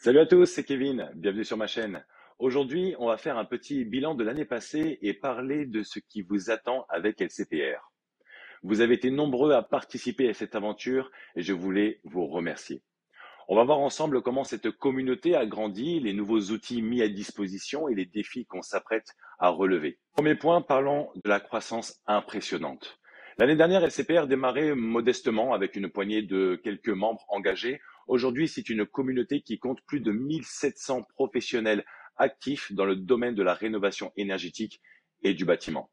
Salut à tous, c'est Kevin, bienvenue sur ma chaîne. Aujourd'hui, on va faire un petit bilan de l'année passée et parler de ce qui vous attend avec LCPR. Vous avez été nombreux à participer à cette aventure et je voulais vous remercier. On va voir ensemble comment cette communauté a grandi, les nouveaux outils mis à disposition et les défis qu'on s'apprête à relever. Premier point, parlons de la croissance impressionnante. L'année dernière, LCPR démarrait modestement avec une poignée de quelques membres engagés. Aujourd'hui, c'est une communauté qui compte plus de 1700 professionnels actifs dans le domaine de la rénovation énergétique et du bâtiment.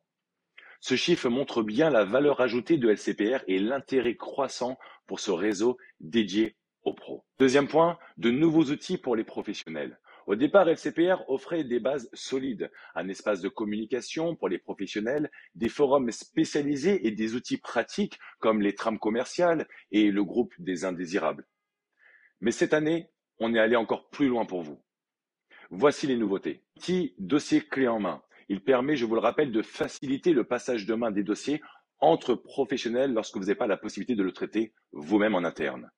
Ce chiffre montre bien la valeur ajoutée de LCPR et l'intérêt croissant pour ce réseau dédié aux pros. Deuxième point, de nouveaux outils pour les professionnels. Au départ, LCPR offrait des bases solides, un espace de communication pour les professionnels, des forums spécialisés et des outils pratiques comme les trames commerciales et le groupe des indésirables. Mais cette année, on est allé encore plus loin pour vous. Voici les nouveautés. Petit dossier clé en main. Il permet, je vous le rappelle, de faciliter le passage de main des dossiers entre professionnels lorsque vous n'avez pas la possibilité de le traiter vous-même en interne.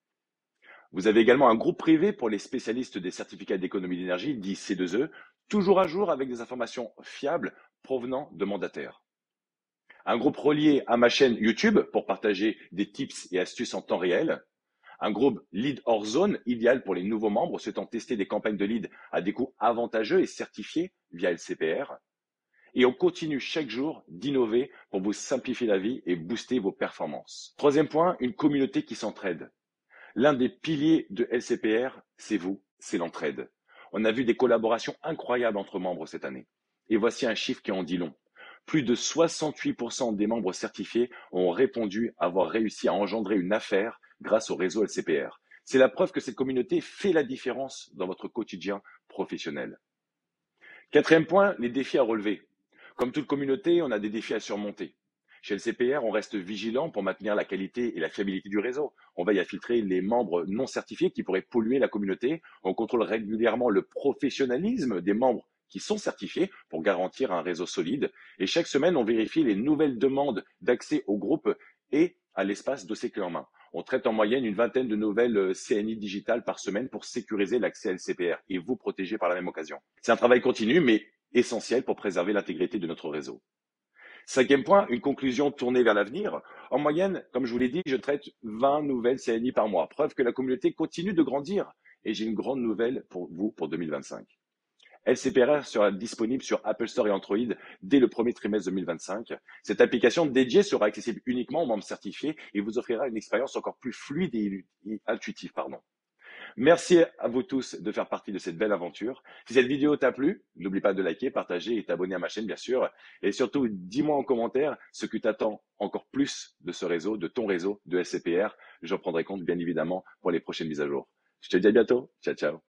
Vous avez également un groupe privé pour les spécialistes des certificats d'économie d'énergie, dit C2E, toujours à jour avec des informations fiables provenant de mandataires. Un groupe relié à ma chaîne YouTube pour partager des tips et astuces en temps réel. Un groupe lead hors zone, idéal pour les nouveaux membres souhaitant tester des campagnes de lead à des coûts avantageux et certifiés via LCPR. Et on continue chaque jour d'innover pour vous simplifier la vie et booster vos performances. Troisième point, une communauté qui s'entraide. L'un des piliers de LCPR, c'est vous, c'est l'entraide. On a vu des collaborations incroyables entre membres cette année. Et voici un chiffre qui en dit long. Plus de 68% des membres certifiés ont répondu avoir réussi à engendrer une affaire grâce au réseau LCPR. C'est la preuve que cette communauté fait la différence dans votre quotidien professionnel. Quatrième point, les défis à relever. Comme toute communauté, on a des défis à surmonter. Chez LCPR, on reste vigilant pour maintenir la qualité et la fiabilité du réseau. On veille à filtrer les membres non certifiés qui pourraient polluer la communauté. On contrôle régulièrement le professionnalisme des membres qui sont certifiés pour garantir un réseau solide. Et chaque semaine, on vérifie les nouvelles demandes d'accès au groupe et à l'espace dossier clé en main. On traite en moyenne une vingtaine de nouvelles CNI digitales par semaine pour sécuriser l'accès à LCPR et vous protéger par la même occasion. C'est un travail continu, mais essentiel pour préserver l'intégrité de notre réseau. Cinquième point, une conclusion tournée vers l'avenir. En moyenne, comme je vous l'ai dit, je traite 20 nouvelles CNI par mois. Preuve que la communauté continue de grandir. Et j'ai une grande nouvelle pour vous pour 2025. LCPR sera disponible sur Apple Store et Android dès le premier trimestre 2025. Cette application dédiée sera accessible uniquement aux membres certifiés et vous offrira une expérience encore plus fluide et intuitive. Merci à vous tous de faire partie de cette belle aventure. Si cette vidéo t'a plu, n'oublie pas de liker, partager et t'abonner à ma chaîne, bien sûr. Et surtout, dis-moi en commentaire ce que t'attends encore plus de ce réseau, de ton réseau, de SCPR. J'en prendrai compte, bien évidemment, pour les prochaines mises à jour. Je te dis à bientôt. Ciao, ciao.